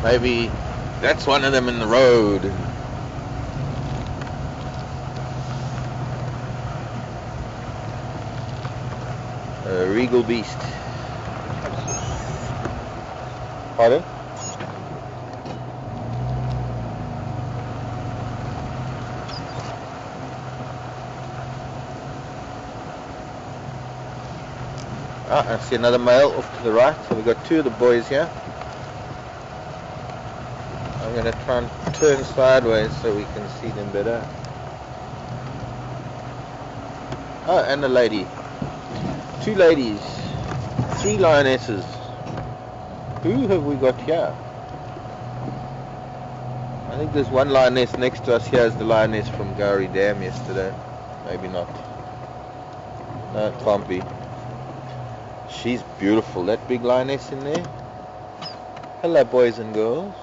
Maybe that's one of them in the road. A regal beast. Pardon? I see another male off to the right. So we've got two of the boys here. I'm going to try and turn sideways so we can see them better. Oh, and a lady. Two ladies. Three lionesses. Who have we got here? I think there's one lioness next to us here is the lioness from Gowrie Dam yesterday. Maybe not. No, it can't be. She's beautiful. That big lioness in there. Hello, boys and girls.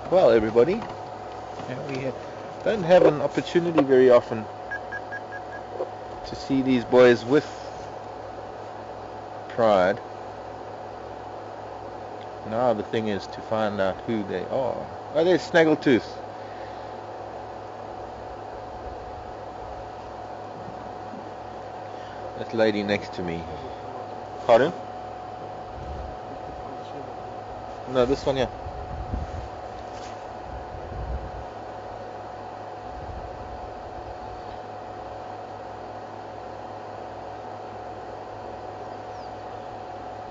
Well, everybody, we don't have an opportunity very often to see these boys with pride. Now the thing is to find out who they are. Oh, there's Snaggletooth. That lady next to me. Pardon? No, this one here.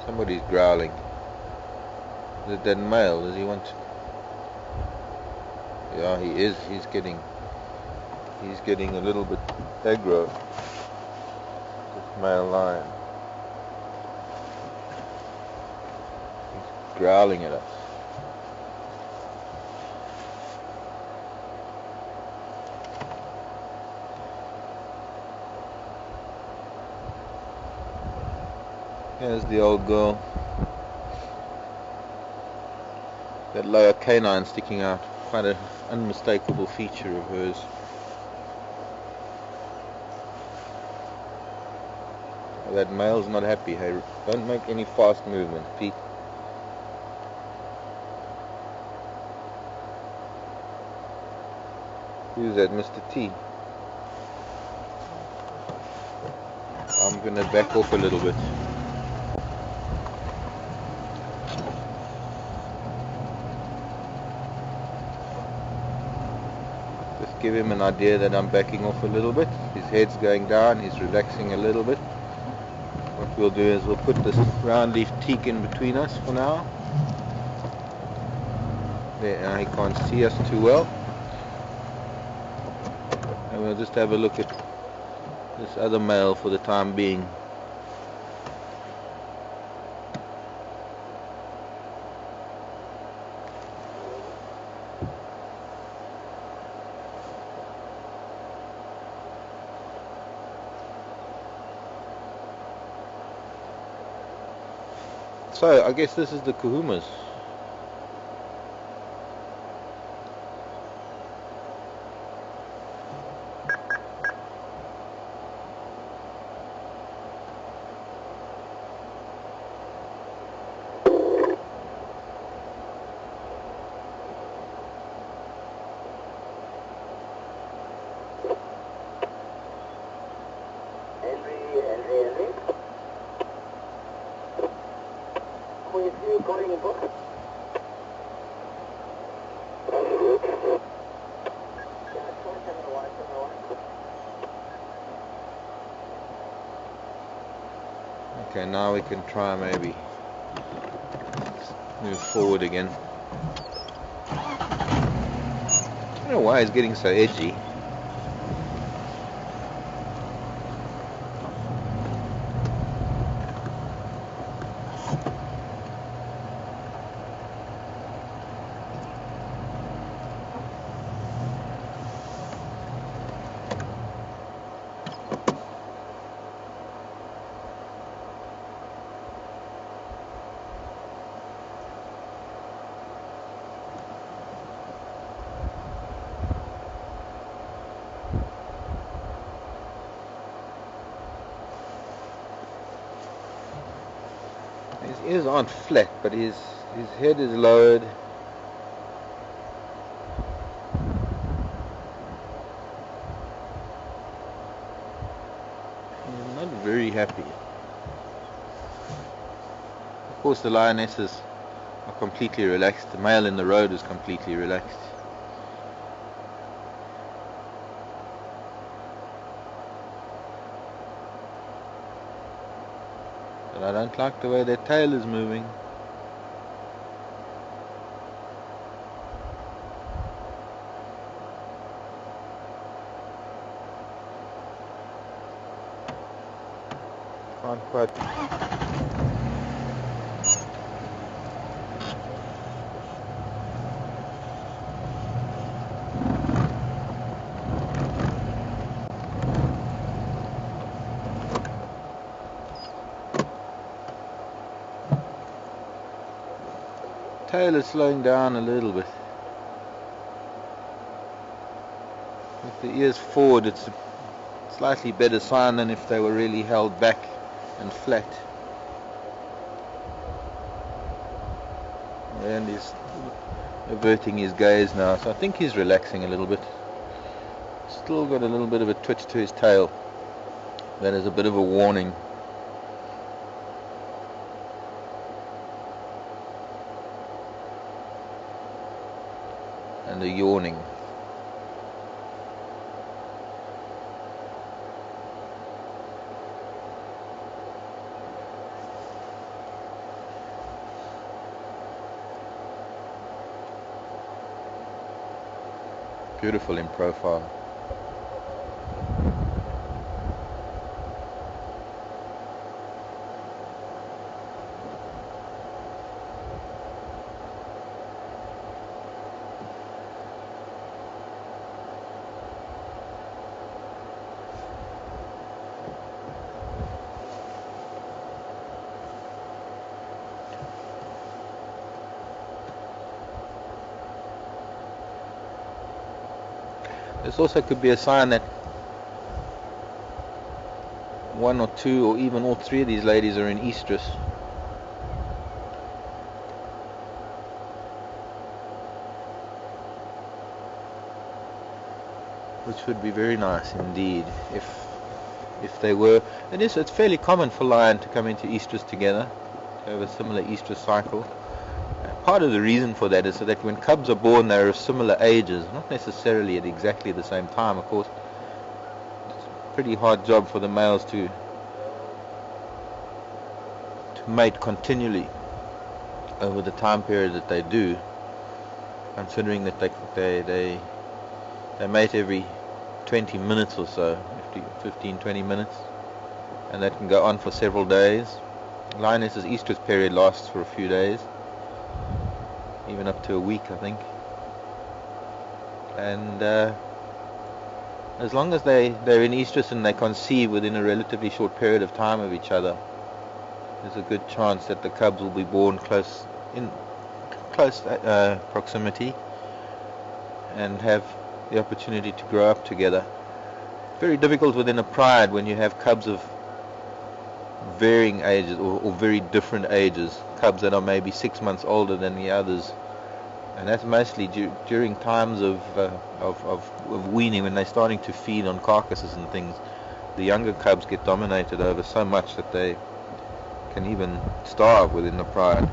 Somebody's growling. Is it that male? Does he want to? Yeah, he is. He's getting a little bit aggro. This male lion. He's growling at us. Here's the old girl. That lower canine sticking out. Quite an unmistakable feature of hers. That male's not happy. Hey, don't make any fast movement, Pete. Who's that, Mr. T? I'm gonna back off a little bit. Just give him an idea that I'm backing off a little bit. His head's going down, he's relaxing a little bit. What we'll do is we'll put this round leaf teak in between us for now. There, now he can't see us too well. And we'll just have a look at this other male for the time being. So I guess this is the Nkuhumas. Okay, now we can try maybe move forward again. I don't know why he's getting so edgy. His ears aren't flat, but his head is lowered. He's not very happy. Of course, the lionesses are completely relaxed. The male in the road is completely relaxed. But I don't like the way their tail is moving. Can't quite. Tail is slowing down a little bit. With the ears forward, it's a slightly better sign than if they were really held back and flat. And he's averting his gaze now, so I think he's relaxing a little bit. Still got a little bit of a twitch to his tail. That is a bit of a warning. And a yawning. Beautiful in profile. This also could be a sign that one or two or even all three of these ladies are in estrus. Which would be very nice indeed if they were. It's fairly common for lion to come into estrus together, to have a similar estrus cycle. Part of the reason for that is so that when cubs are born, they're of similar ages, not necessarily at exactly the same time, of course. It's a pretty hard job for the males to mate continually over the time period that they do, considering that they mate every 20 minutes or so, 15-20 minutes, and that can go on for several days. Lioness's estrus period lasts for a few days, even up to a week, I think. And as long as they're in estrus and they conceive within a relatively short period of time of each other, there's a good chance that the cubs will be born in close proximity and have the opportunity to grow up together. Very difficult within a pride when you have cubs of varying ages or very different ages, cubs that are maybe 6 months older than the others, and that's mostly during times of weaning, when they're starting to feed on carcasses and things. The younger cubs get dominated over so much that they can even starve within the pride.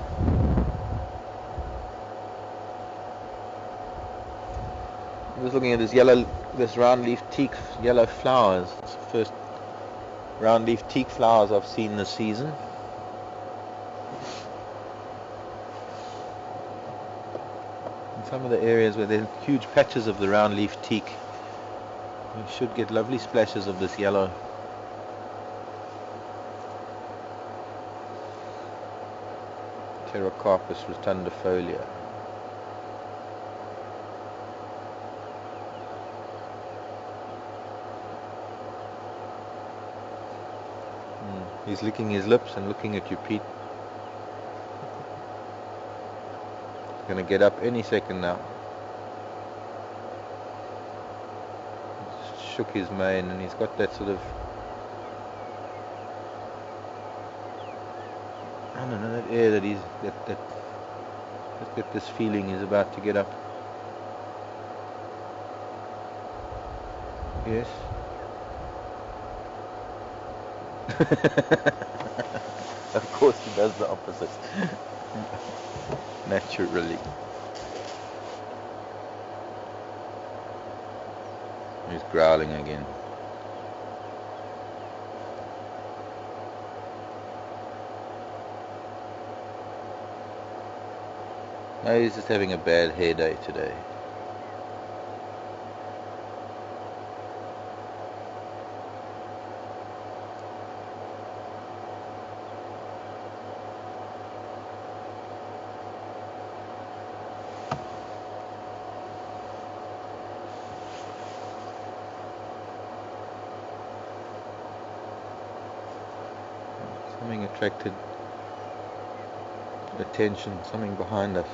I'm just looking at this round leaf teak yellow flowers. It's the first round leaf teak flowers I've seen this season. In some of the areas where there are huge patches of the round leaf teak, you should get lovely splashes of this yellow. Pterocarpus rotundifolia. He's licking his lips and looking at you, Pete. He's going to get up any second now. He's shook his mane and he's got that sort of I don't know, that air that he's that let's get this feeling he's about to get up. Yes. Of course he does the opposite. Naturally. He's growling again. No, he's just having a bad hair day today. Something attracted attention, something behind us.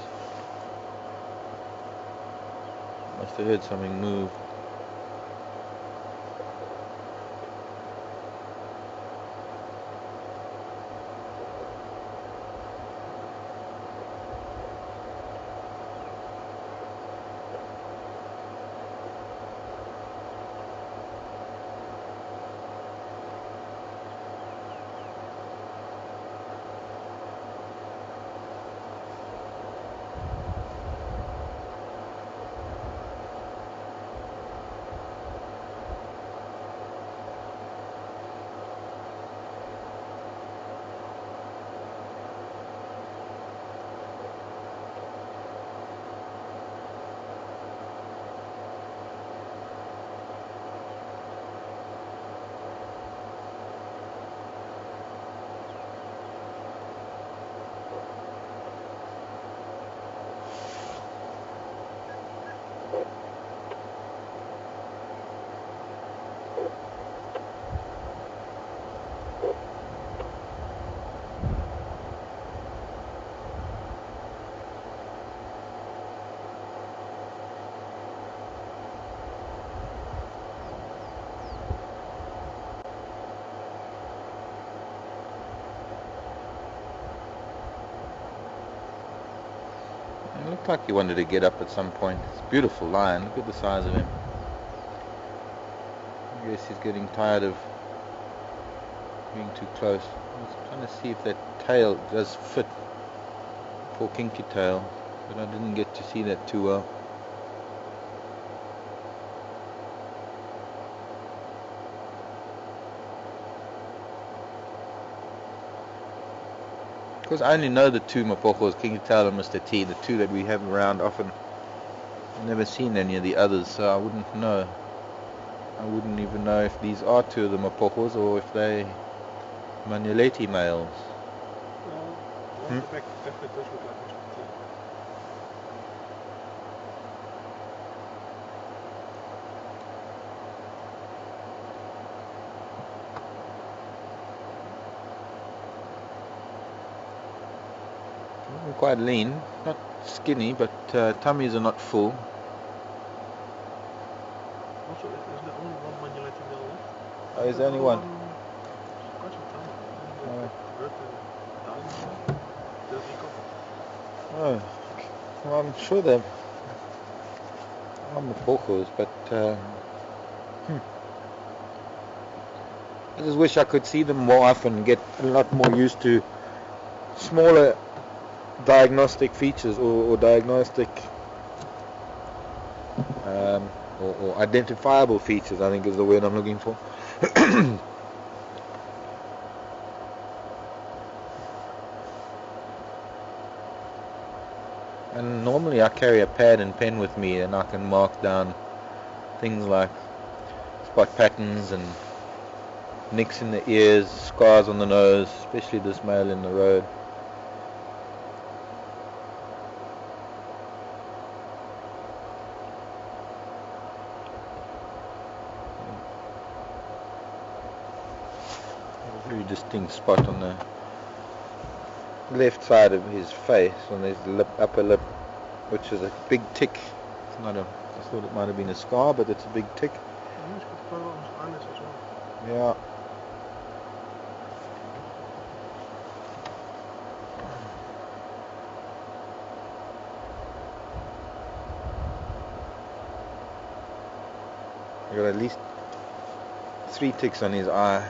Must have heard something move. It looked like he wanted to get up at some point. It's a beautiful lion. Look at the size of him. I guess he's getting tired of being too close. I was trying to see if that tail does fit. Poor kinky tail. But I didn't get to see that too well. Of course, I only know the two Mapokos, Kinky Tail and Mr. T, the two that we have around often. I've never seen any of the others, so I wouldn't know. I wouldn't even know if these are two of the Mapokos or if they Manuleti males. Well, the back definitely does look like Mr. T. Quite lean, not skinny, but tummies are not full. Also, isn't there only one Manuleti male left? Oh, is there only one? Quite some time ago. Hurt and died. Just recovered. Oh, well, I'm sure they're Mapokos, but I just wish I could see them more often and get a lot more used to smaller diagnostic features or diagnostic or identifiable features, I think is the word I'm looking for. And normally I carry a pad and pen with me and I can mark down things like spot patterns and nicks in the ears, scars on the nose, especially this male in the road. A very distinct spot on the left side of his face, on his upper lip, which is a big tick. It's not a. I thought it might have been a scar, but it's a big tick. He's got quite a lot on his eyelids as well. Yeah. He's got at least 3 ticks on his eye.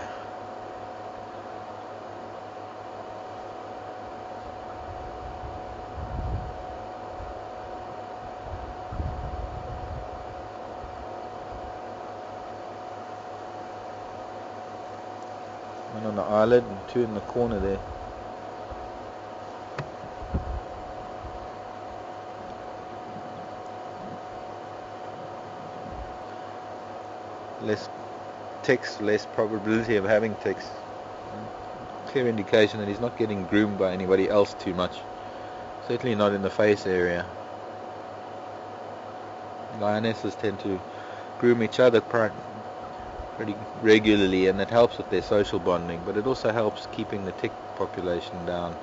One on the eyelid and 2 in the corner there. Less ticks, less probability of having ticks. Clear indication that he's not getting groomed by anybody else too much. Certainly not in the face area. Lionesses tend to groom each other pretty regularly, and it helps with their social bonding, but it also helps keeping the tick population down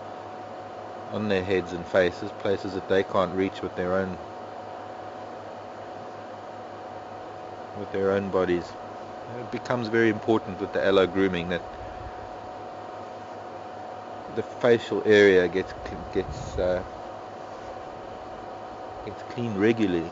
on their heads and faces, places that they can't reach with their own bodies. It becomes very important with the allo grooming that the facial area gets cleaned regularly.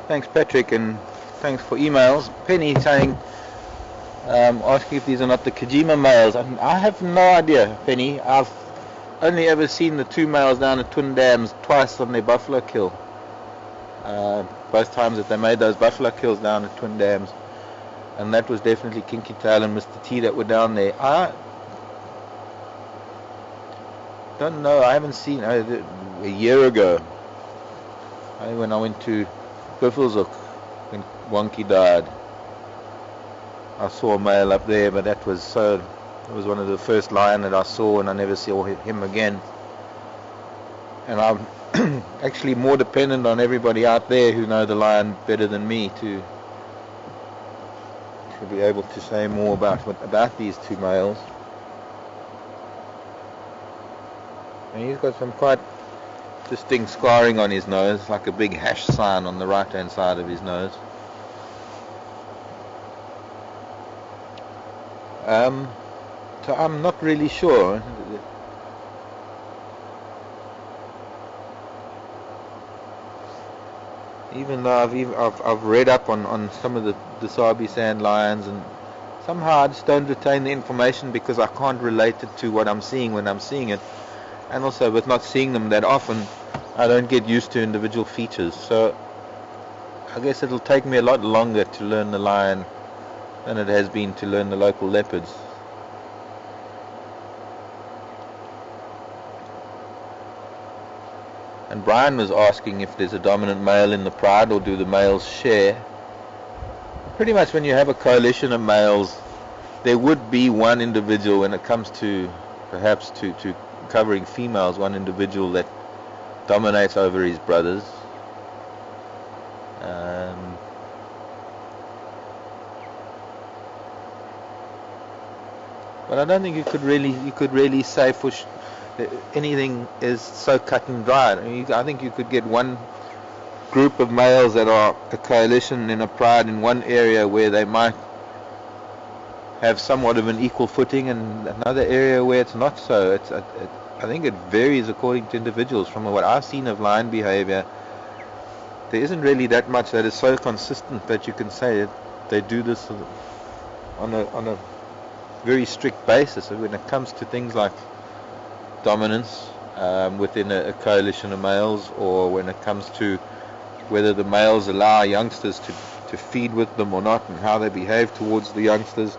Thanks, Patrick, and thanks for emails. Penny saying, asking if these are not the Gijima males. I have no idea, Penny. I've only ever seen the 2 males down at Twin Dams twice on their buffalo kill. Both times that they made those buffalo kills down at Twin Dams. And that was definitely Kinky Tail and Mr. T that were down there. I don't know. I haven't seen a year ago when I went to Buffelshoek when Wonky died. I saw a male up there, but it was one of the first lion that I saw, and I never saw him again. And I'm actually more dependent on everybody out there who know the lion better than me to be able to say more about these 2 males. And he's got some quite distinct scarring on his nose, like a big hash sign on the right hand side of his nose. So I'm not really sure. Even though I've read up on some of the Sabi sand lions, and somehow I just don't retain the information because I can't relate it to what I'm seeing when I'm seeing it. And also with not seeing them that often, I don't get used to individual features. So I guess it'll take me a lot longer to learn the lion than it has been to learn the local leopards. And Brian was asking if there's a dominant male in the pride or do the males share. Pretty much when you have a coalition of males, there would be one individual when it comes to perhaps to covering females, one individual that dominates over his brothers. But I don't think you could really say for anything is so cut and dried. I think you could get one group of males that are a coalition in a pride in one area where they might have somewhat of an equal footing, and another area where it's not so. I think it varies according to individuals. From what I've seen of lion behavior, there isn't really that much that is so consistent that you can say they do this on a very strict basis. So when it comes to things like dominance within a coalition of males, or when it comes to whether the males allow youngsters to feed with them or not, and how they behave towards the youngsters,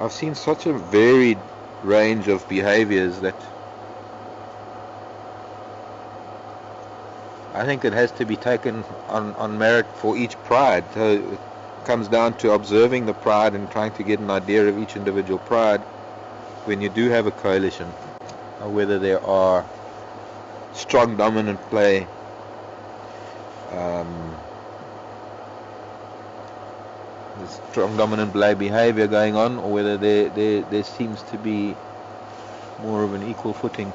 I've seen such a varied range of behaviors that I think it has to be taken on merit for each pride. So it comes down to observing the pride and trying to get an idea of each individual pride when you do have a coalition, or whether there are strong dominant play, strong dominant play behavior going on, or whether there seems to be more of an equal footing.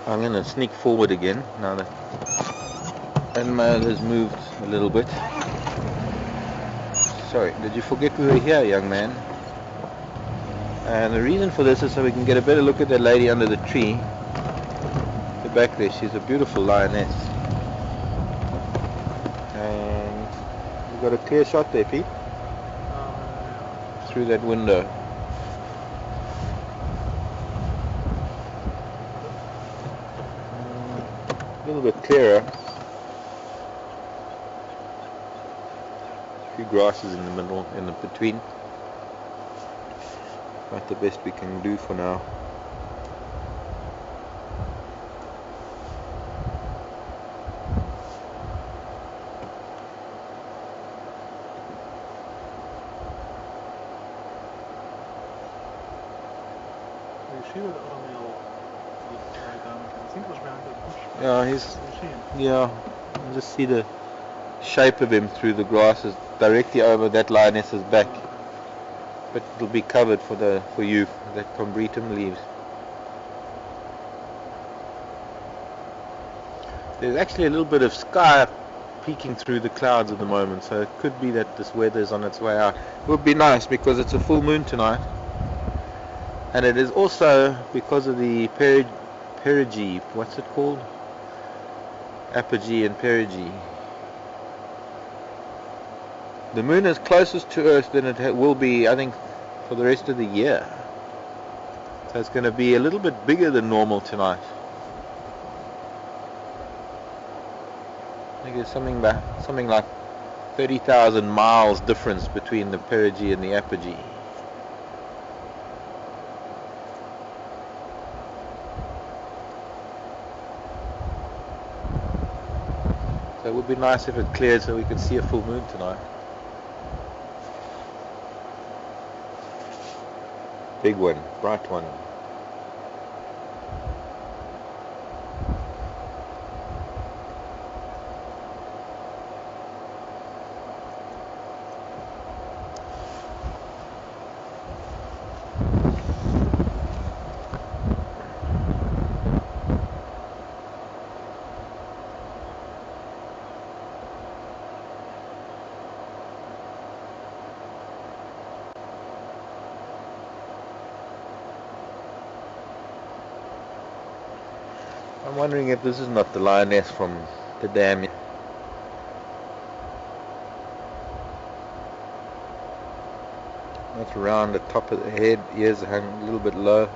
I'm going to sneak forward again now that male has moved a little bit. Sorry, did you forget we were here, young man? And the reason for this is so we can get a better look at that lady under the tree. The back there, she's a beautiful lioness. And you got a clear shot there, Pete? Through that window. A little bit clearer. A few grasses in the middle, in the between. About the best we can do for now. Yeah, you just see the shape of him through the grasses directly over that lioness's back. But it'll be covered for you, that combretum leaves. There's actually a little bit of sky peeking through the clouds at the moment, so it could be that this weather's on its way out. It would be nice because it's a full moon tonight, and it is also because of the perigee. What's it called? Apogee and perigee. The moon is closest to Earth than it will be, I think, for the rest of the year. So it's going to be a little bit bigger than normal tonight. I think there's something like 30,000 miles difference between the perigee and the apogee. So it would be nice if it cleared so we could see a full moon tonight. Big one, bright one. I'm wondering if this is not the lioness from the dam. That's round the top of the head, ears hang a little bit low.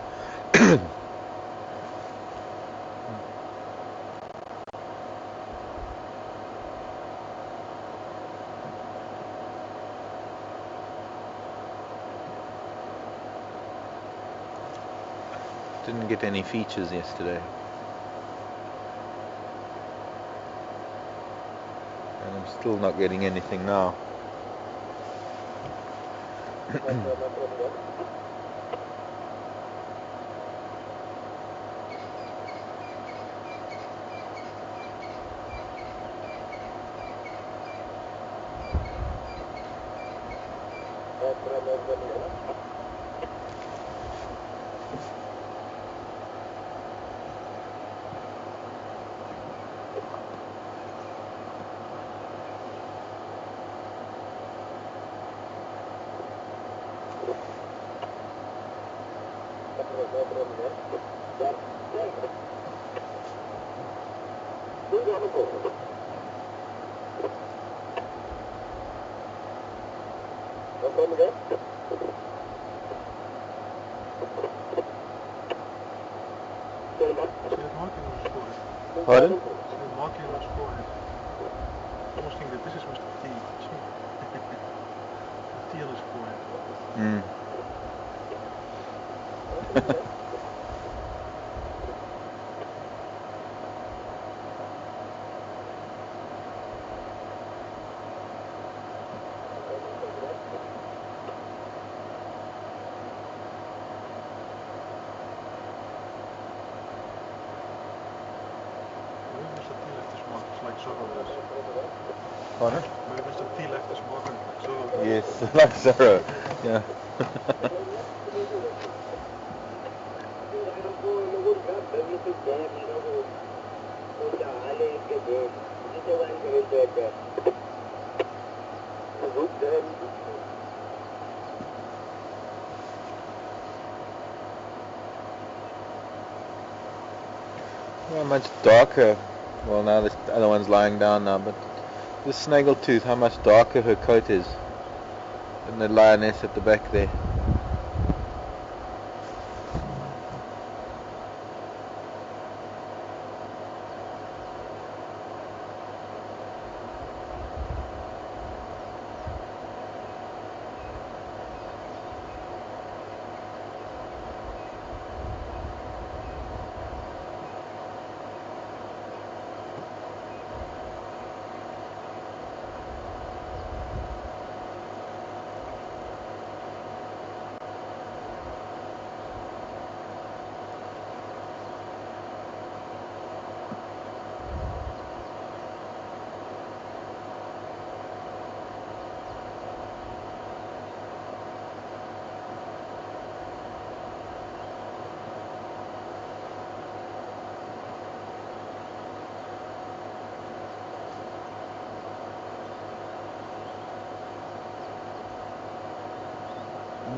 Didn't get any features yesterday. And I'm still not getting anything now. Pardon? The marking on his forehead. I almost think that this is Mr. T. T on his forehead. Like Zorro does. Pardon? Maybe Mr. T left his mark on it like Zorro does. Yes, like Zorro. Yeah. Yeah, much darker. Well, now the other one's lying down now, but the snaggletooth, how much darker her coat is than the lioness at the back there.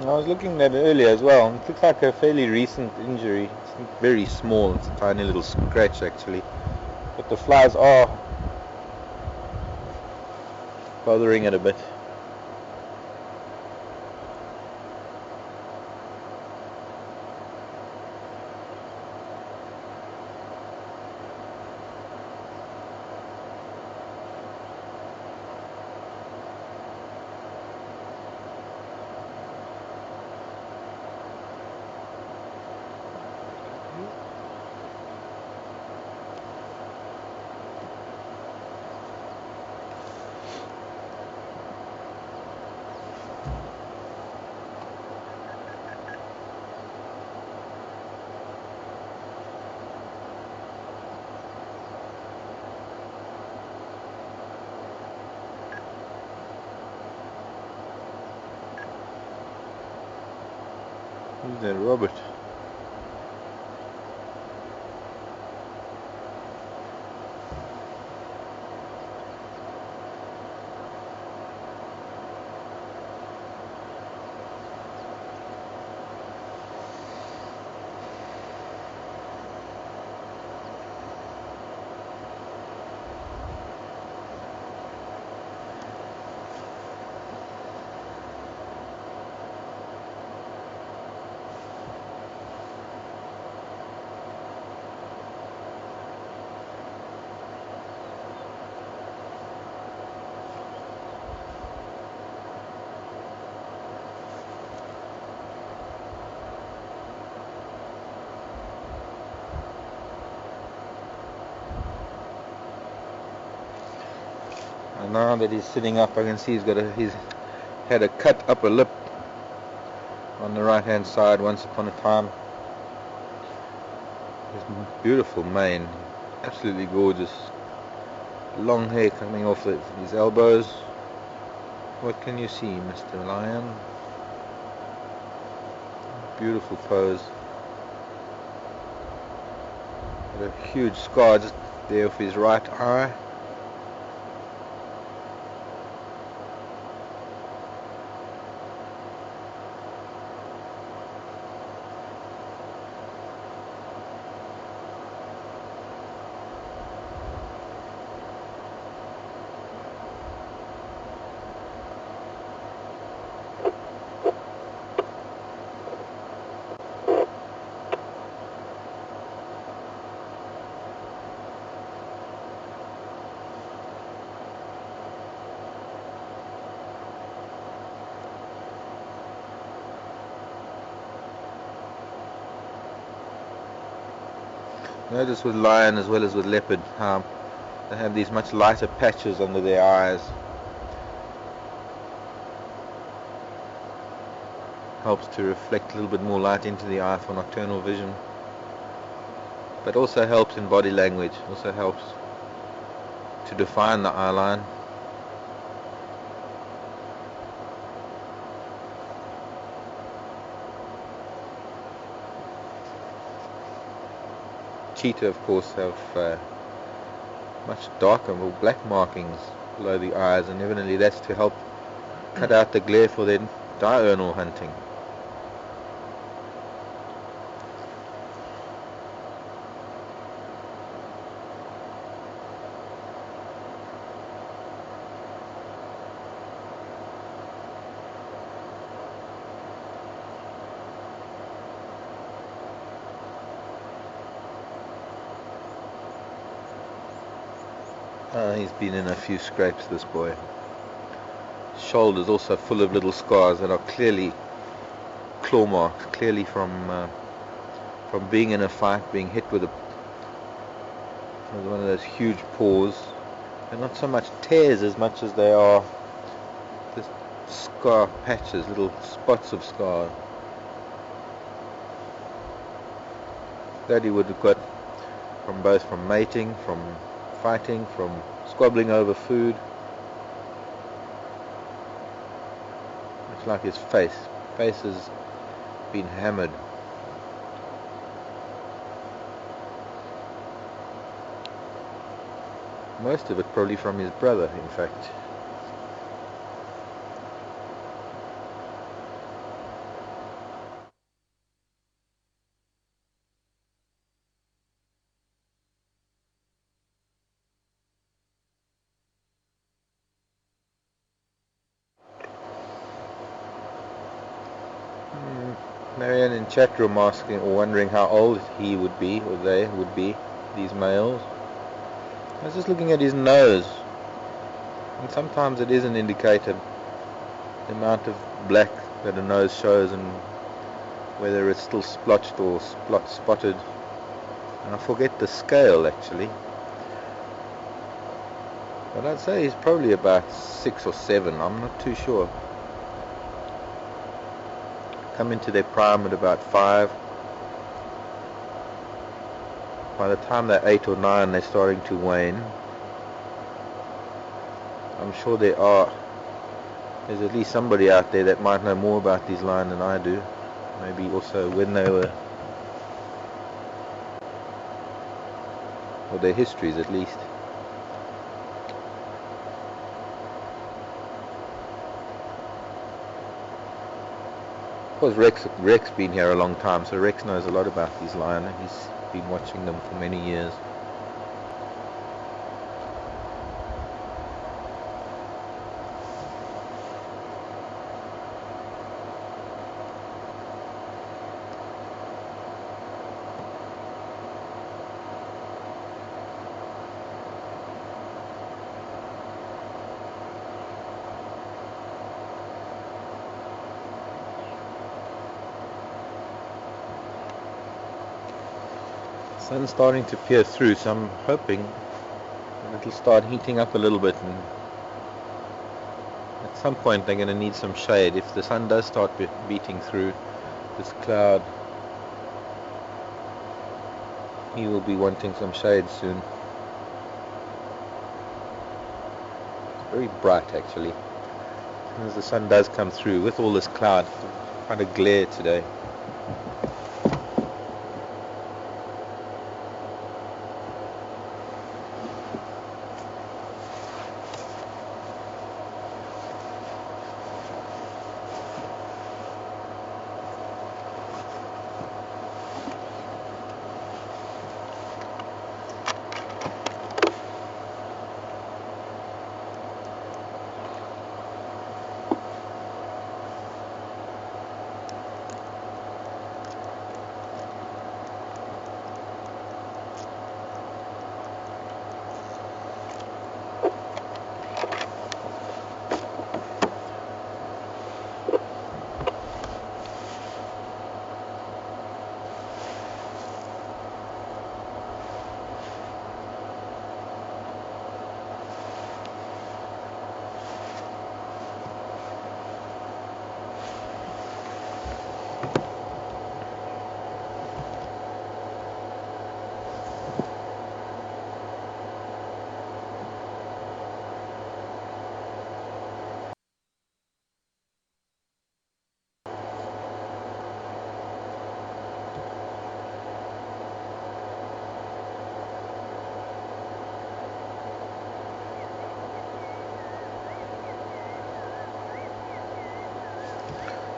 I was looking at it earlier as well. It looks like a fairly recent injury. It's very small. It's a tiny little scratch actually. But the flies are bothering it a bit. Who's that, Robert? now that he's sitting up, I can see he's had a cut upper lip on the right hand side once upon a time. His beautiful mane, absolutely gorgeous. Long hair coming off his elbows. What can you see, Mr. Lion? Beautiful pose. Got a huge scar just there off his right eye. Notice with lion as well as with leopard how they have these much lighter patches under their eyes. Helps to reflect a little bit more light into the eye for nocturnal vision. But also helps in body language, also helps to define the eye line. Cheetah, of course, have much darker, more black markings below the eyes, and evidently that's to help cut out the glare for their diurnal hunting. He's been in a few scrapes, this boy. Shoulders also full of little scars that are clearly claw marks, clearly from being in a fight, being hit with one of those huge paws. They're not so much tears as much as they are just scar patches, little spots of scar that he would have got from mating, from fighting, from squabbling over food. It's like his face has been hammered. Most of it probably from his brother, in fact. Marianne in chat room asking or wondering how old he would be, or they would be, these males. I was just looking at his nose, and sometimes it is an indicator, the amount of black that a nose shows and whether it's still splotched or spotted. And I forget the scale actually, but I'd say he's probably about 6 or 7, I'm not too sure. Come into their prime at about 5. By the time they're 8 or 9, they're starting to wane. I'm sure there's at least somebody out there that might know more about these lions than I do. Maybe also when they were, or their histories at least. Of course, Rex been here a long time, so Rex knows a lot about these lions. He's been watching them for many years. Sun's starting to peer through, so I'm hoping it'll start heating up a little bit and At some point they're going to need some shade. If the sun does start beating through this cloud, he will be wanting some shade soon. It's very bright actually. As soon as the sun does come through with all this cloud, quite a glare today.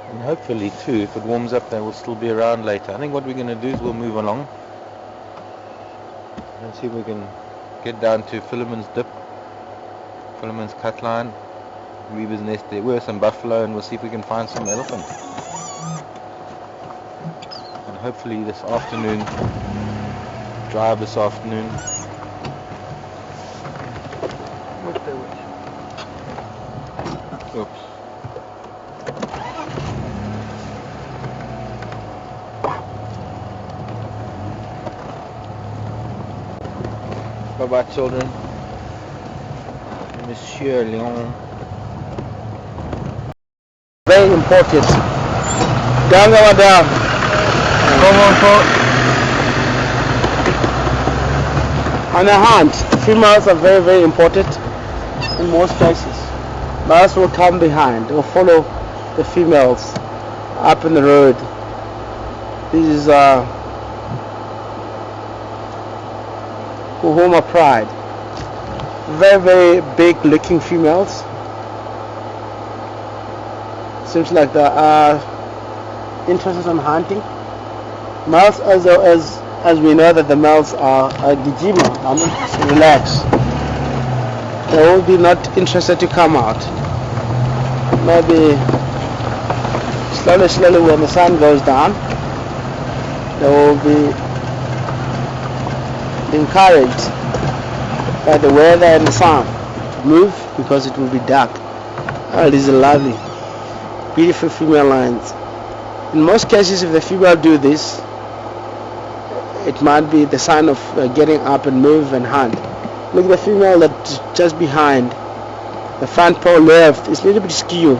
And hopefully too, if it warms up, they will still be around later. I think what we're going to do is we'll move along and see if we can get down to Philemon's dip, Philemon's cut line, Weaver's nest. There were some buffalo, and we'll see if we can find some elephant. And hopefully this afternoon, dry this afternoon. Oops. Bye-bye, children. Monsieur Leon. Very important. Down, down. Come on, on the hunt, females are very, very important in most cases. Males will come behind or follow the females up in the road. This is Nkuhuma Pride. Very, very big looking females. Seems like they are interested in hunting. Males, as we know that the males are Gijima, relax. They will be not interested to come out. Maybe slowly when the sun goes down, they will be encouraged by the weather and the sun to move because it will be dark. Oh, these are lovely, beautiful female lions. In most cases, if the female do this, it might be the sign of getting up and move and hunt. Look at the female that's just behind. The front paw left is a little bit skew.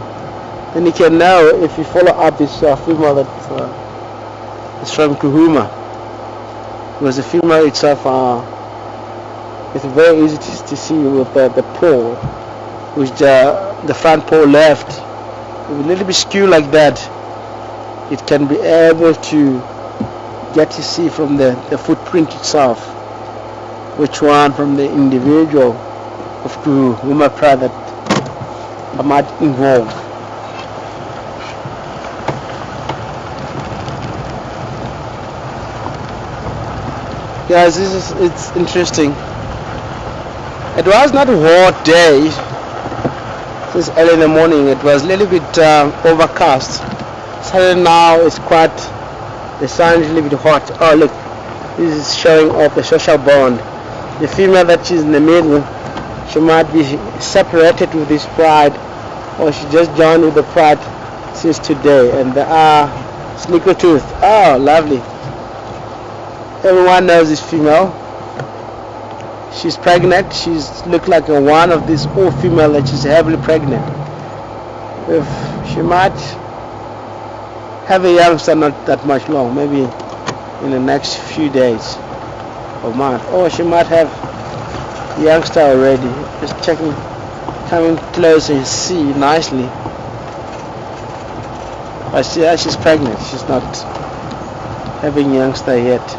And you can know if you follow up this female that is from Nkuhuma. Because the female itself it's very easy to see with the paw, which the front paw left. A little bit skew like that, it can be able to get to see from the footprint itself which one from the individual of Djuma Private might involve. Guys, it's interesting. It was not a hot day since early in the morning. It was a little bit overcast. Suddenly now it's quite, the sun is a little bit hot. Oh look, this is showing off the social bond. The female that is in the middle, she might be separated with this pride, or she just joined with the pride since today. And there are sneaker tooth. Oh, lovely. Everyone knows this female. She's pregnant. She's looked like one of these old female that she's heavily pregnant. if she might have a youngster not that much long, maybe in the next few days or month, or she might have a youngster already. Just checking, coming closer, you see nicely. But she's pregnant. She's not having a youngster yet.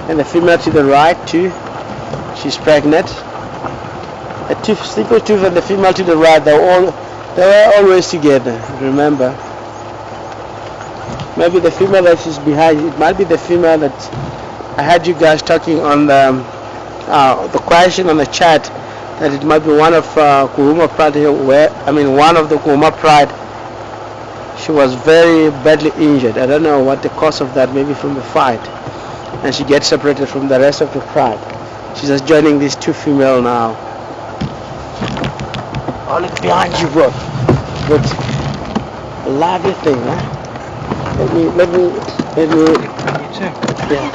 And the female to the right too, she's pregnant. The sleeper tooth and the female to the right, they were always together. Remember. Maybe the female that is behind, it might be the female that I had you guys talking on the question on the chat, that it might be one of Nkuhuma Pride, one of the Nkuhuma Pride. She was very badly injured. I don't know what the cause of that, maybe from the fight, and she gets separated from the rest of the pride. She's just joining these two female now. Oh, look behind you, bro. Good. A lively thing, huh? Let me. You too. Yeah.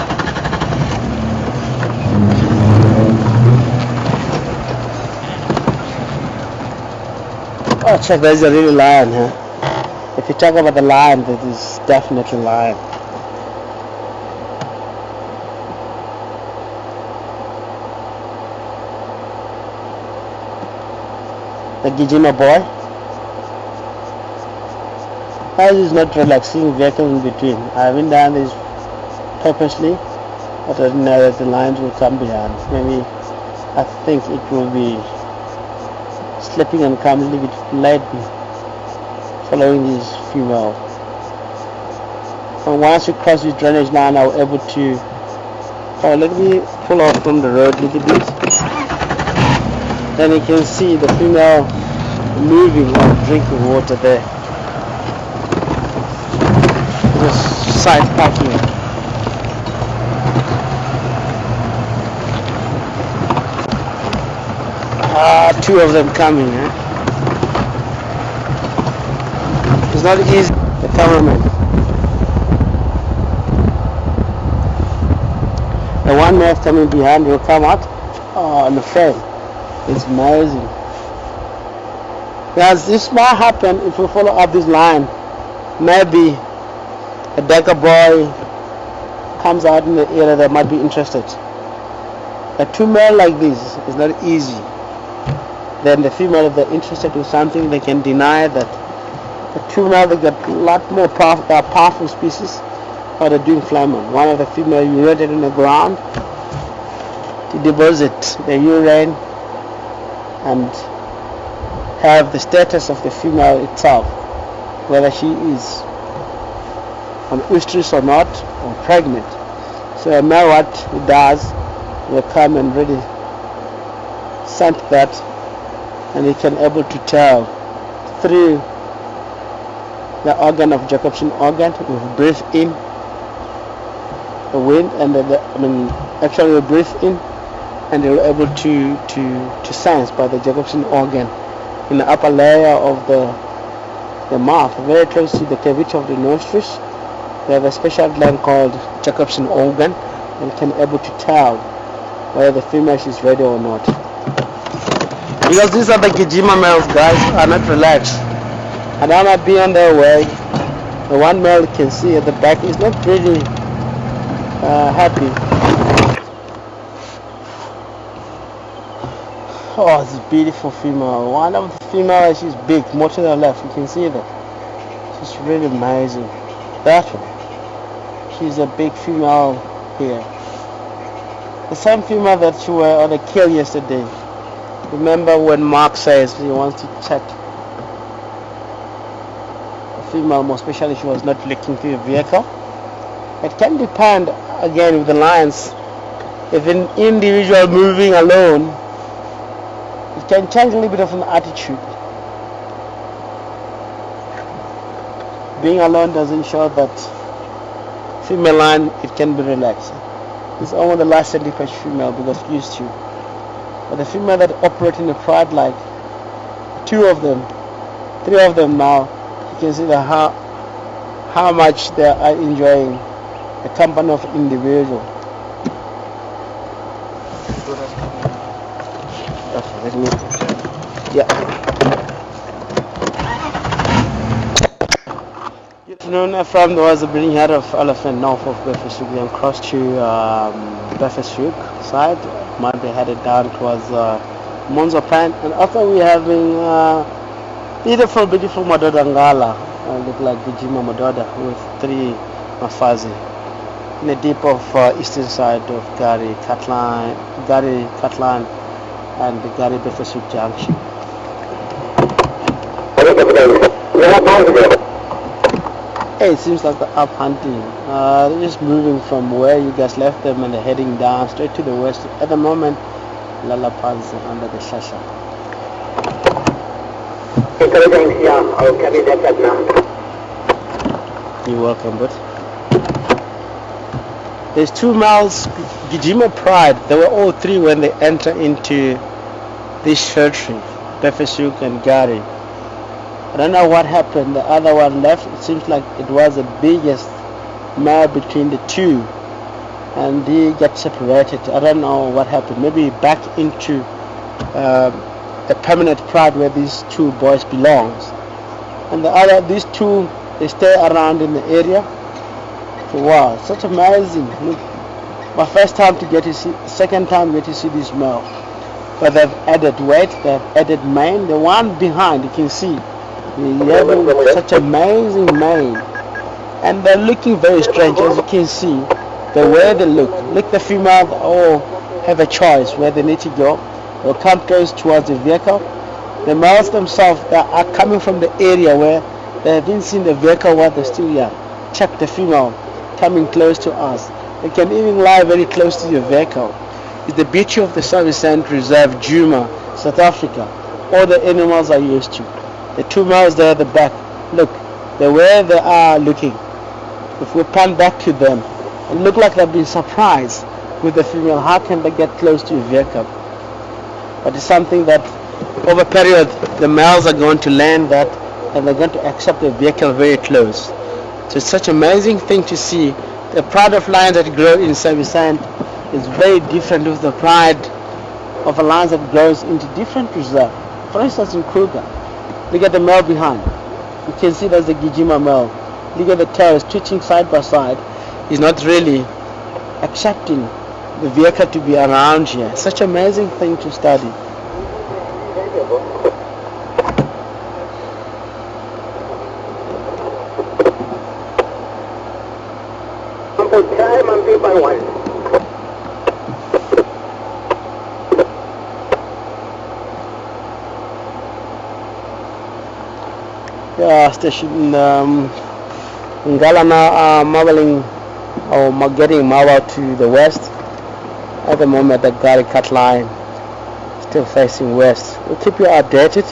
Oh, check, there's a really lion, huh? If you talk about the lion, that is definitely lion. The Gijima boy. This is not relaxing vehicle in between. I haven't done this purposely, but I didn't know that the lions will come behind. Maybe I think it will be slipping and come a little bit late following these female. And once you cross this drainage line, I was able to. Oh, let me pull off from the road a little bit. Then you can see the female moving or drinking water there. Just side parking. Two of them coming. It's not easy. The cameraman. The one man coming behind will come out on the frame. It's amazing. Yes, this might happen if we follow up this line. Maybe a Decker boy comes out in the area that might be interested. A two male like this is not easy. Then the female, if they're interested in something, they can deny that. The two male, they get a lot more powerful species, or they're doing flammon. One of the female urinated in the ground to deposit the urine and have the status of the female itself, whether she is on oestrus or not, or pregnant. So a male, what he does, will come and really scent that, and he can able to tell through the organ of Jacobson organ. We breathe in the wind, and actually we breathe in, and they're able to sense by the Jacobson organ in the upper layer of the mouth, very close to the cavity of the nostrils. They have a special gland called Jacobson organ, and can able to tell whether the female is ready or not. Because these are the Gijima males, guys, are not relaxed. And I might be on their way. The one male can see at the back is not really happy. Oh, it's a beautiful female. One of the females, she's big, more to the left. You can see that. She's really amazing. That one. She's a big female here. The same female that you were on the kill yesterday. Remember when Mark says he wants to check the female, more especially she was not looking through the vehicle. It can depend again with the lions. If an individual moving alone, it can change a little bit of an attitude. Being alone doesn't show that female lion, it can be relaxed. It's only the last centipedes female because used to. But the female that operate in the pride, like two of them, three of them now, you can see how much they are enjoying the company of individual. Yeah. From there was a breeding head of elephant north of Bedford and cross to Bedford side. Might be headed down towards Monza Pan. And after we having beautiful Madoda Ngala, look like Gijima Madoda with 3 Mafazi in the deep of eastern side of Gary Catline and the Gary Bedford Junction. Hey, it seems like they're up hunting. They're just moving from where you guys left them and they're heading down straight to the west. At the moment, Lala Panzi under the Shasha. You're welcome, but there's 2 males, Gijima Pride. They were all 3 when they enter into this territory, Befesuk and Gary. I don't know what happened. The other one left. It seems like it was the biggest male between the 2, and he got separated. I don't know what happened. Maybe back into a permanent pride where these 2 boys belongs. And these 2, they stay around in the area for a while. Such amazing. Look, my first time to get to see, second time get to see this male. But they've added weight. They've added mane. The one behind, you can see. They have such amazing mane, and they're looking very strange, as you can see. The way they look the female, they all have a choice where they need to go. They'll come close towards the vehicle. The males themselves, they are coming from the area where they haven't seen the vehicle while they're still young. Check the female coming close to us. They can even lie very close to your vehicle. It's the beauty of the Service and Reserve, Djuma, South Africa. All the animals are used to. The 2 males there at the back, look, the way they are looking. If we pan back to them, it look like they've been surprised with the female. How can they get close to a vehicle? But it's something that over a period, the males are going to learn that, and they're going to accept the vehicle very close. So it's such an amazing thing to see. The pride of lions that grow in Servicent is very different with the pride of a lion that grows into different reserves. For instance, in Kruger, look at the male behind. You can see there's the Gijima male. Look at the tails twitching side by side. He's not really accepting the vehicle to be around here. Such an amazing thing to study. Station Ngala now marveling or getting Mawa to the west. At the moment, the Gary cut line still facing west. We'll keep you updated.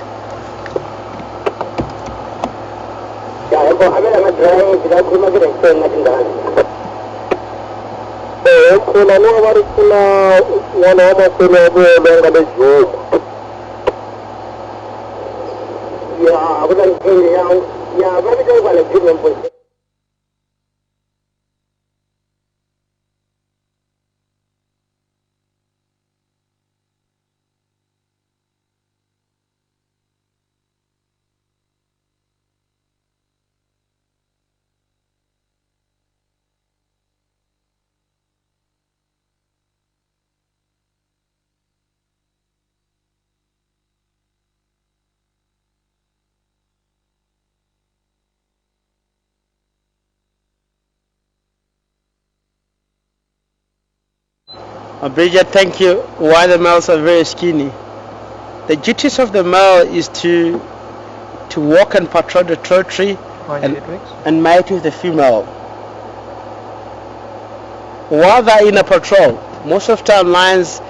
Bridget, thank you. Why the males are very skinny. The duties of the male is to walk and patrol the territory and mate with the female. While they're in a patrol, most of the time lions,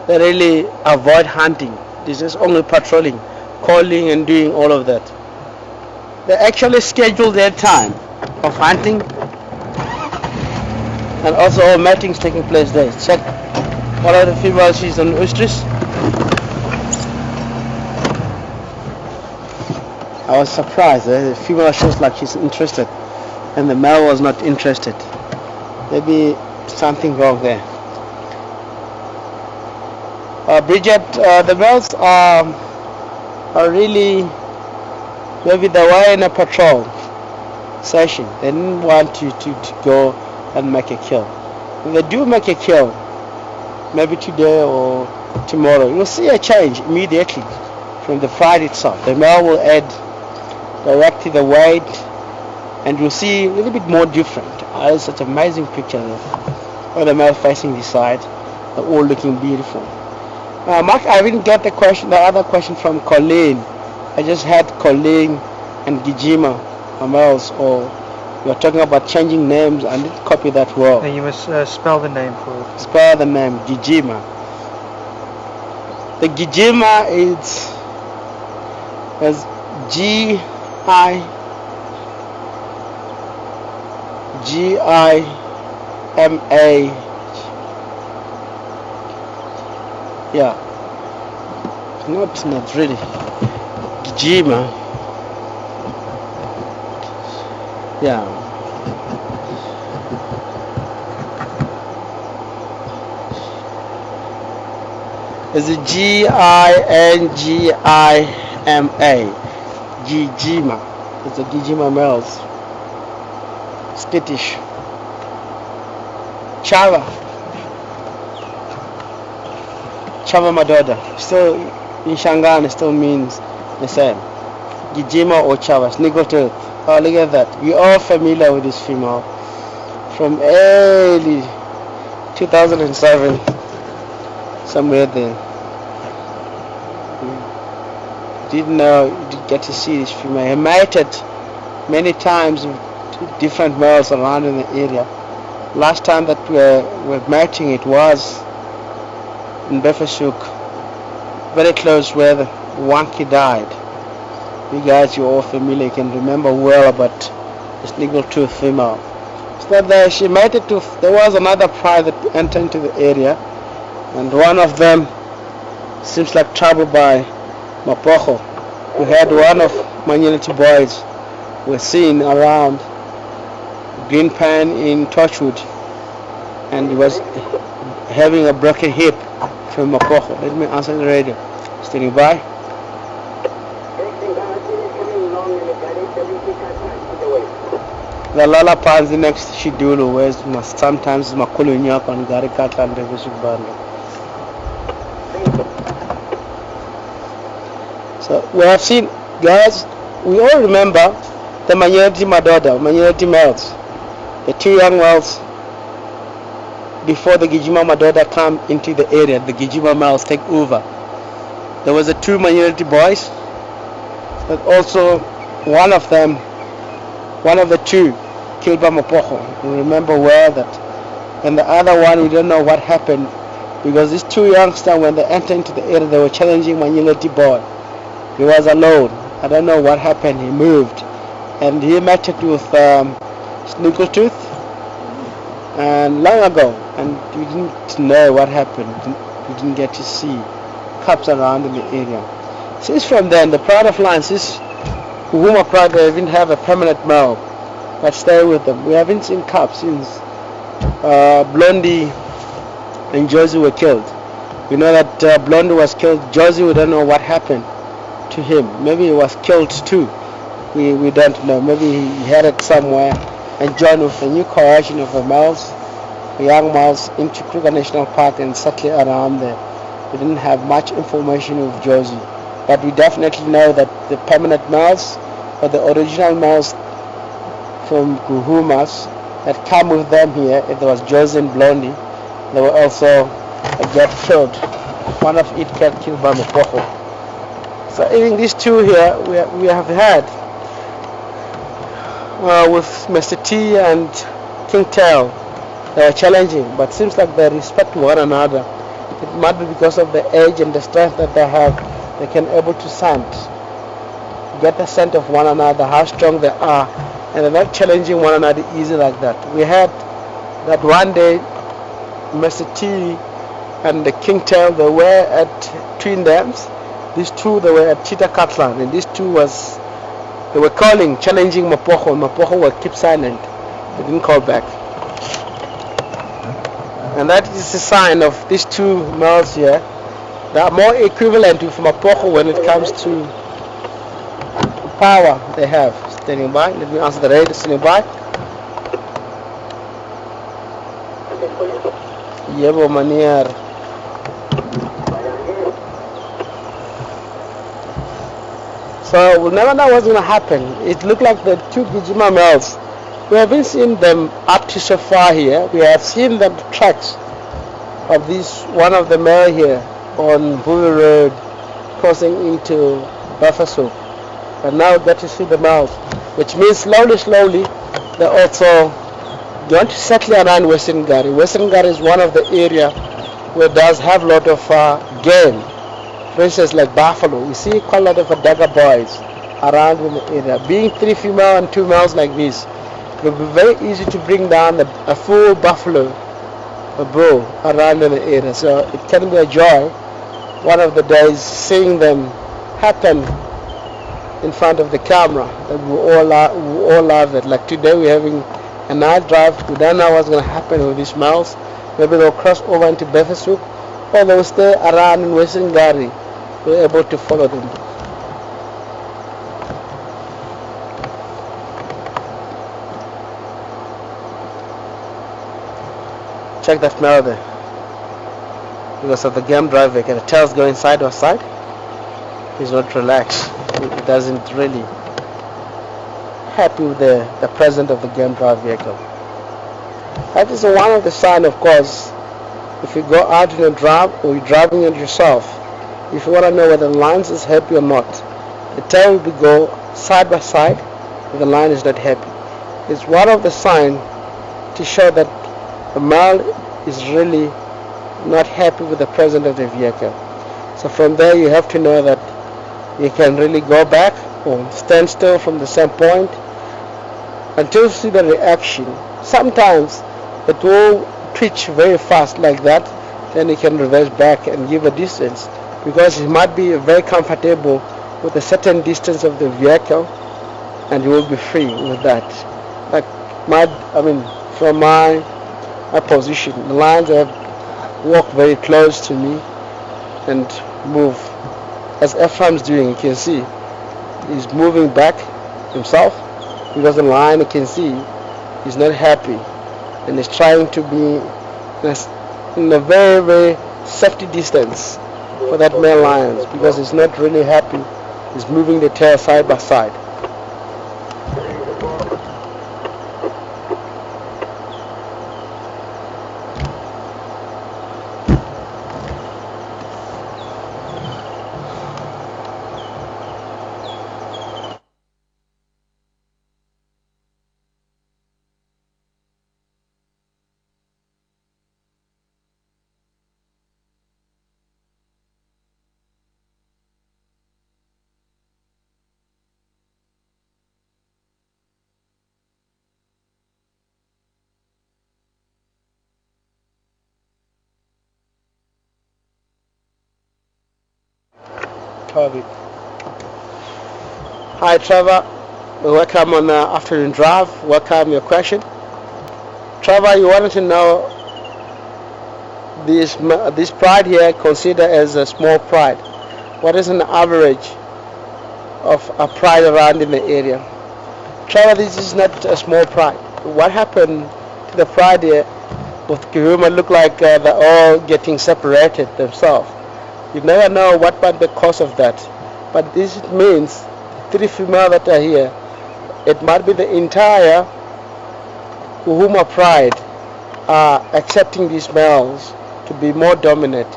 they really avoid hunting. This is only patrolling, calling and doing all of that. They actually schedule their time of hunting, and also all matings taking place there. Check one of the females, she's an ostrich. I was surprised. The female shows like she's interested and the male was not interested. Maybe something wrong there. Bridget, the males are really, maybe they were in a patrol session. They didn't want to go and make a kill. When they do make a kill, maybe today or tomorrow, you'll see a change immediately from the pride itself. The male will add directly the weight, and you'll see a little bit more different. It's such an amazing picture there. All the male facing this side, they're all looking beautiful. Mark, I didn't get the other question from Colleen. I just had Colleen and Gijima males, or you are talking about changing names. I didn't copy that well. And you must spell the name for it. Spell the name, Gijima. The Gijima is Gijima. Yeah. Not really. Gijima. Yeah. It's a Gingima. Gijima. It's a Gijima males. Skittish. Chava Madoda. Still in Shangaan, it still means the same. Gijima or Chava. Sniggletail. Oh, look at that. We're all familiar with this female from early 2007, somewhere there. Didn't know, you did get to see this female. He mated many times with different males around in the area. Last time that we were mating, it was in Befeshoek, very close where the Wanky died. You guys, you're all familiar, you can remember well about the sniggle-tooth female. So that she mated to, there was another pride that entered into the area, and one of them seems like trouble by Mapocho. We had one of my unity boys were seen around Green Pan in Torchwood, and he was having a broken hip from Mapocho. Let me answer the radio. Standing by. The Lala Panzi next to Shidulu, where sometimes Makulu Nyako and Gary Katla and Davis Bando. So we have seen, guys, we all remember the minority males, the two young males before the Gijima Madoda come into the area. The Gijima males take over. There was the two minority boys, but also one of the two killed by Mapocho. We remember well that. And the other one, we don't know what happened, because these two youngsters, when they entered into the area, they were challenging minority boy. He was alone. I don't know what happened. He moved, and he matched with Sniggletooth, and long ago, and we didn't know what happened. We didn't get to see cubs around in the area. Since from then, the Pride of Lions, since Nkuhuma Pride, they didn't have a permanent male that stay with them. We haven't seen cubs since Blondie and Josie were killed. We know that Blondie was killed. Josie, we don't know what happened to him. Maybe he was killed too. We don't know. Maybe he headed somewhere and joined with a new coalition of the young males into Kruger National Park and settled around there. We didn't have much information of Josie, but we definitely know that the permanent males or the original males from Nkuhumas that come with them here, if there was Josie and Blondie, they were also get killed. One of it got killed by Mapocho. So even these two here, we have had with Mr. T and King Tail, they are challenging, but seems like they respect one another. It might be because of the age and the strength that they have. They can able to get the scent of one another, how strong they are, and they're not challenging one another easy like that. We had that one day, Mr. T and the King Tail, they were at Twin Dams. These two, they were at Cheetah Catland, and these two they were calling, challenging Mapocho, and Mapocho would keep silent. They didn't call back. And that is a sign of these two males here. They are more equivalent with Mapocho when it comes to power they have. Standing by. Let me answer the radio. Standing by. Yebo Manier. So we'll never know what's going to happen. It looked like the two Gijima males. We haven't seen them up to so far here. We have seen the tracks of this one of the male here on Bull Road crossing into Buffersoup. And now we get to see the males, which means slowly they're also going to settle around Western Gari. Western Gari is one of the area where it does have a lot of game. For instance, like buffalo, you see quite a lot of dagger boys around in the area. Being 3 female and 2 males like this, it will be very easy to bring down a full buffalo, a bull around in the area. So it can be a joy one of the days seeing them happen in front of the camera. That we all love it. Like today we're having a night drive. We don't know what's going to happen with these males. Maybe they'll cross over into Befesuk, or they'll stay around in Western Gari. We're able to follow them. Check that male there. Because of the game drive, you can tell it's going side by side. He's not relaxed. He doesn't really happy with the presence of the game drive vehicle. That is one of the signs, of course, if you go out in a drive or you're driving it yourself, if you want to know whether the line is happy or not, the tail will go side by side if the line is not happy. It's one of the signs to show that the male is really not happy with the presence of the vehicle. So from there you have to know that you can really go back or stand still from the same point until you see the reaction. Sometimes it will twitch very fast like that, then you can reverse back and give a distance, because it might be very comfortable with a certain distance of the vehicle and you will be free with that. Like from my position, the lines have walked very close to me and move. As Ephraim's doing, you can see he's moving back himself because the line, you can see, he's not happy and he's trying to be in a very safety distance for that male lion, because he's not really happy. He's moving the tail side by side. Hi Trevor, welcome on Afternoon Drive. Welcome your question. Trevor, you wanted to know this pride here considered as a small pride. What is an average of a pride around in the area? Trevor, this is not a small pride. What happened to the pride here with Nkuhuma look like they're all getting separated themselves. You never know what might be the cause of that. But this means 3 females that are here, it might be the entire Nkuhuma pride are accepting these males to be more dominant.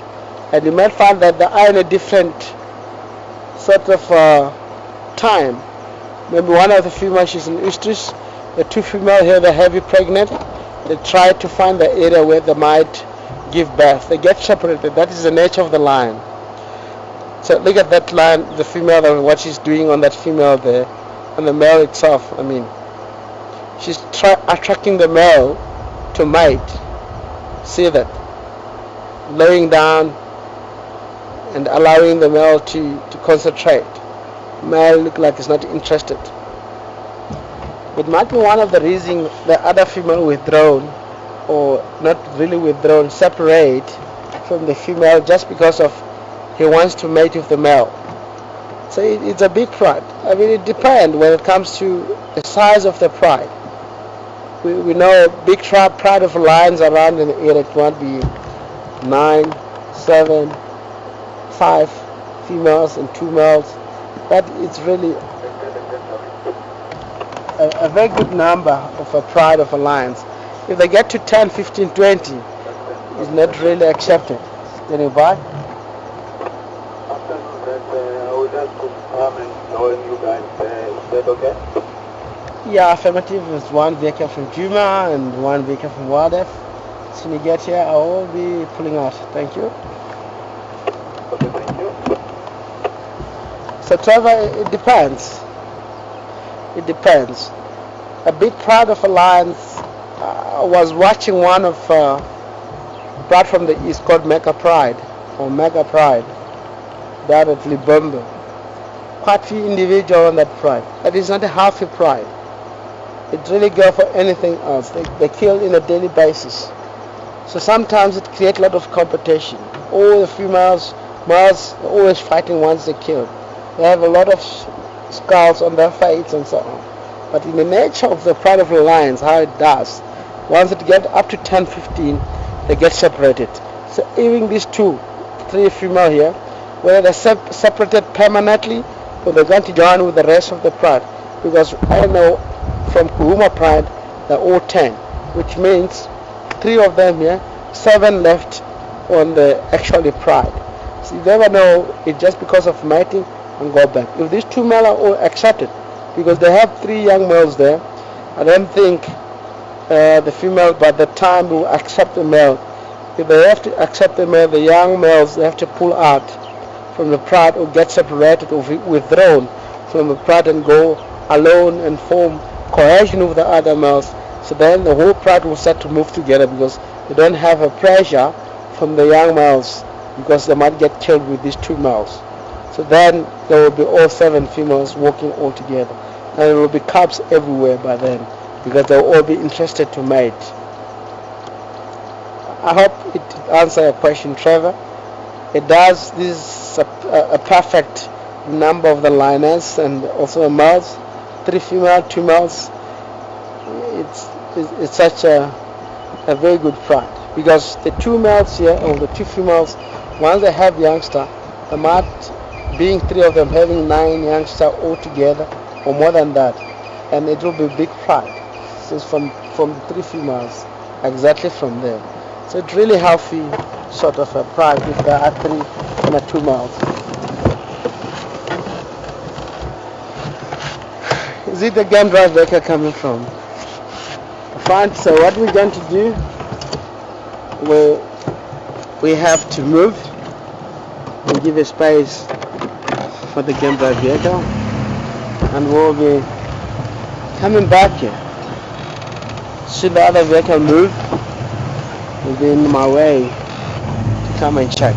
And you might find that they are in a different sort of time. Maybe one of the females, she's in estrus. The 2 females here, they're heavy pregnant. They try to find the area where they might give birth. They get separated. That is the nature of the lion. So look at that lion, the female, what she's doing on that female there, and the male itself. She's attracting the male to mate. See that? Laying down and allowing the male to concentrate. Male look like he's not interested. It might be one of the reasons the other female withdrawn, or not really withdrawn, separate from the female just because of he wants to mate with the male. So it's a big pride. I mean, it depends when it comes to the size of the pride. We know big pride of lions around in the area. It might be 9, 7, 5 females and 2 males. But it's really a very good number of a pride of a lions. If they get to 10, 15, 20, it's not really accepted. Getting by? I would like to come and join you guys. Is that okay? Yeah, affirmative is one vehicle from Gijima and one vehicle from Wardef. As soon as you get here, I will be pulling out. Thank you. Okay, thank you. So Trevor, it depends. It depends. A big pride of alliance. I was watching one of pride from the east called Mega Pride or Mega Pride down at Libombo. Quite few individuals on that pride. That is not a healthy pride. It really go for anything else. They kill in a daily basis. So sometimes it creates a lot of competition. All the females, males are always fighting once they kill. They have a lot of scars on their face and so on. But in the nature of the pride of the lions, how it does, once it gets up to 10, 15, they get separated. So even these 2, 3 female here, whether they're separated permanently or they're going to join with the rest of the pride. Because I know from Nkuhuma pride, they're all 10, which means 3 of them here, 7 left on the actually pride. So you never know, it's just because of mating and go back. If these 2 male are all accepted, because they have 3 young males there, I don't think the female by the time will accept the male. If they have to accept the male, the young males, they have to pull out from the pride or get separated or withdrawn from the pride and go alone and form cohesion with the other males. So then the whole pride will start to move together because they don't have a pressure from the young males because they might get killed with these 2 males. So then there will be all 7 females working all together, and there will be cubs everywhere by then because they will all be interested to mate. I hope it answers your question, Trevor. It does. This is a perfect number of the lioness and also the males. 3 female, 2 males. It's such a very good pride because the 2 males here or the 2 females, once they have youngster, they might, being 3 of them having 9 youngster all together or more than that, and it will be big pride. So it's from 3 females, exactly from there. So it's really healthy sort of a pride if there are 3 and 2 males. Is it the game drive vehicle coming from? Fine, so what we're going to do, we have to move and give a space for the game drive vehicle, and we'll be coming back here. Should the other vehicle move, will be in my way to come and check.